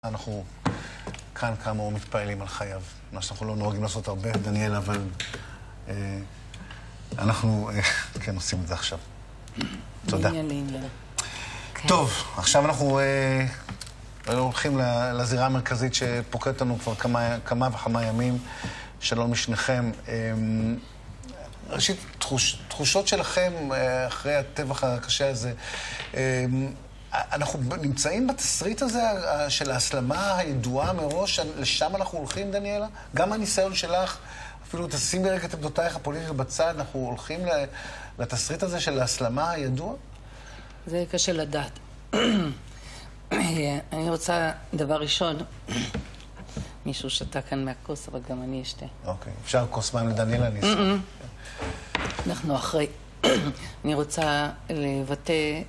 אנחנו כאן כאמור מתפעלים על חייו. מה שאנחנו לא נוהגים לעשות הרבה, דניאל, אבל אנחנו כן עושים את זה עכשיו. תודה. טוב, עכשיו אנחנו הולכים לזירה המרכזית שפוקדת לנו כבר כמה וכמה ימים. שלום משניכם. ראשית, תחושות שלכם אחרי הטבח הקשה הזה, אנחנו נמצאים בתסריט הזה של ההסלמה הידועה מראש, לשם אנחנו הולכים, דניאלה? גם הניסיון שלך, אפילו תשימי רגע את עמדותייך הפוליטיות בצד, אנחנו הולכים לתסריט הזה של ההסלמה הידוע? זה קשה לדעת. אני רוצה, דבר ראשון, מישהו שתה כאן מהכוס, אבל גם אני אשתה. אוקיי, אפשר כוס מים לדניאלה? אני אשתה. אנחנו אחרי. אני רוצה לבטא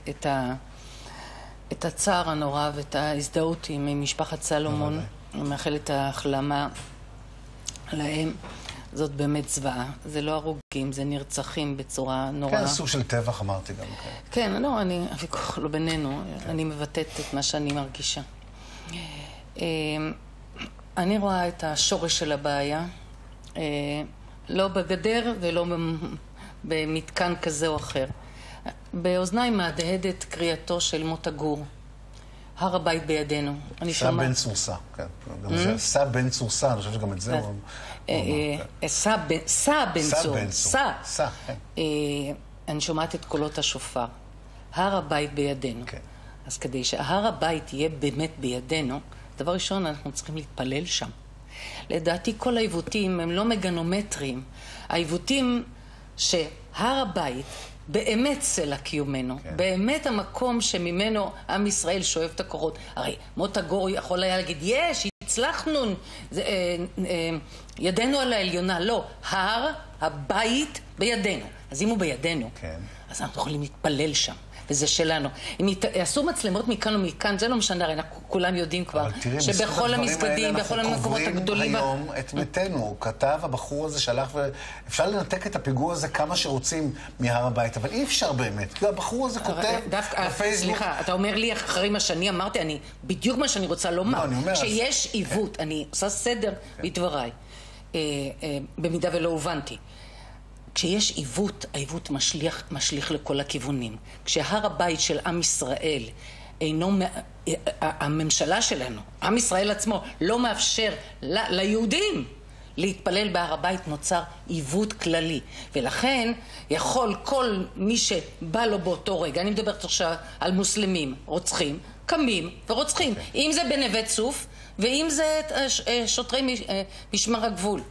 את הצער הנורא ואת ההזדהות עם משפחת סלומון. אני מאחלת ההחלמה להם. זאת צבעת זוועה. זה לא הרוגים, זה נרצחים בצורה נוראה. כן, סוג של טבח אמרתי גם. כן, לא, הוויכוח לא בינינו. אני מבטאת את מה שאני מרגישה. אני רואה את השורש של הבעיה, לא בגדר ולא במתקן כזה או אחר. באוזניי מהדהדת קריאתו של מוטה גור. הר הבית בידינו. סע בן צורסה, כן. גם זה, סע בן צורסה, אני חושב שגם את זה הוא... סע בן צור. סע, כן. אני שומעת את קולות השופר. הר הבית בידינו. אז כדי שההר הבית יהיה באמת בידינו, דבר ראשון, אנחנו צריכים להתפלל שם. לדעתי, כל העיוותים הם לא מגנומטריים. העיוותים שהר הבית באמת סלע קיומנו, באמת המקום שממנו עם ישראל שואב את הקורות. הרי מוטה גור יכול היה להגיד, הצלחנו, ידנו על העליונה. לא, הר הבית בידינו. אז אם הוא בידינו, אז אנחנו יכולים להתפלל שם. וזה שלנו. אם יעשו מצלמות מכאן ומכאן, זה לא משנה, הרי אנחנו כולם יודעים כבר, שבכל המסגדים, בכל המקומות הגדולים... אנחנו קוברים היום את מתנו. הוא כתב, הבחור הזה שלח, ואפשר לנתק את הפיגוע הזה כמה שרוצים מהר הבית, אבל אי אפשר באמת, כי הבחור הזה כותב בפייסבוק... סליחה, אתה אומר לי אחרי מה שאני אמרתי, בדיוק מה שאני רוצה לומר, שיש עיוות, אני עושה סדר בדבריי, במידה ולא הובנתי. כשיש עיוות, העיוות משליך לכל הכיוונים. כשהר הבית של עם ישראל אינו, הממשלה שלנו, עם ישראל עצמו, לא מאפשר ליהודים להתפלל בהר הבית, נוצר עיוות כללי. ולכן יכול כל מי שבא לו באותו רגע, אני מדברת עכשיו על מוסלמים, רוצחים, קמים ורוצחים. אם זה בנווה צוף, ואם זה שוטרי משמר הגבול.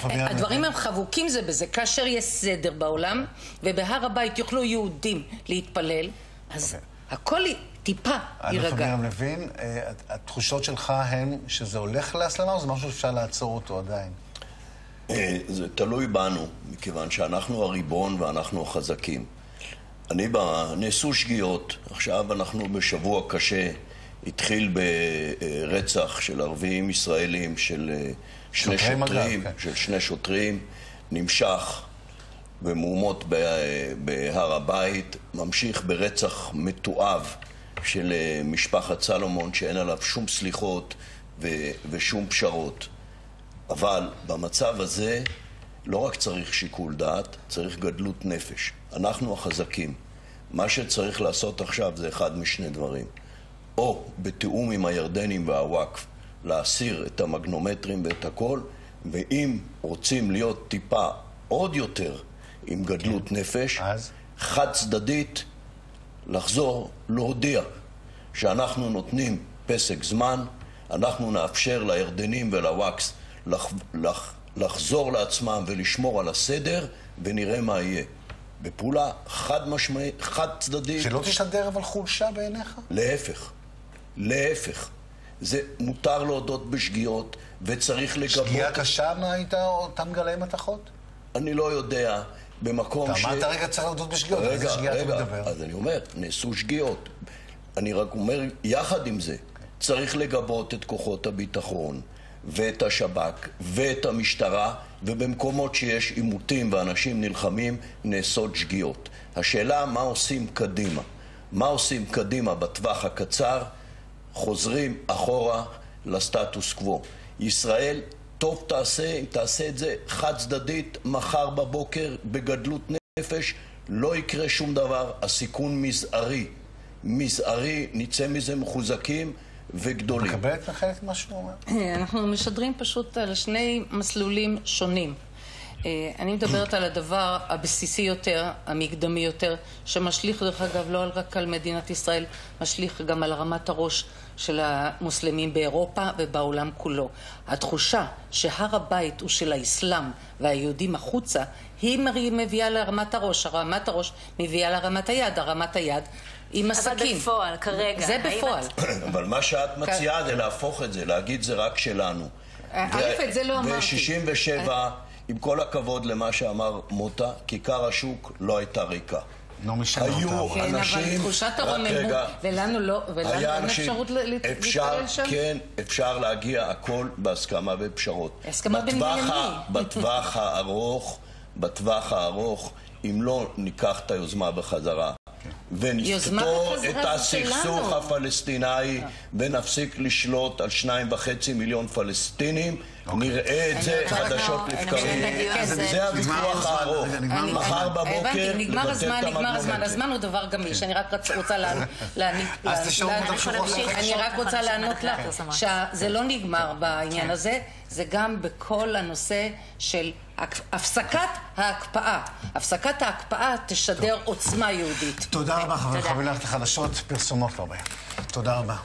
הדברים הם חבוקים זה בזה, כאשר יש סדר בעולם ובהר הבית יוכלו יהודים להתפלל, אז הכל טיפה יירגע. אני מבין, התחושות שלך הן שזה הולך להסלמה או זה משהו שאפשר לעצור אותו עדיין? זה תלוי בנו, מכיוון שאנחנו הריבון ואנחנו החזקים. נעשו שגיאות, עכשיו אנחנו בשבוע קשה, התחיל ברצח של ערבים ישראלים של שני שוטרים, נמשך במהומות בהר הבית, ממשיך ברצח מתועב של משפחת סלומון שאין עליו שום סליחות ושום פשרות. אבל במצב הזה לא רק צריך שיקול דעת, צריך גדלות נפש. אנחנו החזקים. מה שצריך לעשות עכשיו זה אחד משני דברים. או בתיאום עם הירדנים והוואקף, להסיר את המגנומטרים ואת הכל, ואם רוצים להיות טיפה עוד יותר עם גדלות נפש, חד צדדית, לחזור, להודיע שאנחנו נותנים פסק זמן, אנחנו נאפשר לירדנים ולוואקס לחזור לעצמם ולשמור על הסדר, ונראה מה יהיה. בפעולה חד משמעית, חד צדדית. שלא תשדר אבל חולשה בעיניך? להפך. זה מותר להודות בשגיאות, וצריך לגבות... שגיאה קשה מה הייתה אותם גלי מתחות? אני לא יודע, במקום אתה אמרת רגע צריך להודות בשגיאות, איזה שגיאה אתה מדבר? אז אני אומר, נעשו שגיאות. אני רק אומר, יחד עם זה, צריך לגבות את כוחות הביטחון, ואת השב"כ, ואת המשטרה, ובמקומות שיש עימותים ואנשים נלחמים, נעשות שגיאות. השאלה מה עושים קדימה. מה עושים קדימה בטווח הקצר? חוזרים אחורה לסטטוס קוו. ישראל טוב תעשה אם תעשה את זה חד צדדית, מחר בבוקר בגדלות נפש, לא יקרה שום דבר, הסיכון מזערי. מזערי, נצא מזה מחוזקים וגדולים. מקבלת לחלק מה שהוא אומר? אנחנו משדרים פשוט על שני מסלולים שונים. אני מדברת על הדבר הבסיסי יותר, המקדמי יותר, שמשליך דרך אגב לא רק על מדינת ישראל, משליך גם על רמת הראש של המוסלמים באירופה ובעולם כולו. התחושה שהר הבית הוא של האסלאם והיהודים החוצה, היא מביאה לרמת הראש, הרמת הראש מביאה לרמת היד, הרמת היד עם הסכין. אבל בפועל, כרגע. זה בפועל. אבל מה שאת מציעה זה להפוך את זה, להגיד זה רק שלנו. את זה לא אמרתי. ב-67, עם כל הכבוד למה שאמר מוטה, כיכר השוק לא הייתה ריקה. לא משנה אותה. היו אנשים... אבל תחושת הרוממות, ולנו לא, ולנו אין אפשרות להתפלל שם? כן, אפשר להגיע הכל בהסכמה ופשרות. הסכמה בין מי למי? בטווח הארוך, אם לא ניקח את היוזמה בחזרה, ונפתור את הסכסוך הפלסטיני ונפסיק לשלוט על 2.5 מיליון פלסטינים, נראה את זה חדשות לבקרים. זה הוויכוח הארוך. מחר בבוקר נגמר הזמן, הזמן הוא דבר גמיש. אני רק רוצה לענות לך שזה לא נגמר בעניין הזה, זה גם בכל הנושא של הפסקת ההקפאה. הפסקת ההקפאה תשדר עוצמה יהודית. תודה רבה, חבר. חבילה לחדשות, פרסומות לא בעיה. תודה רבה.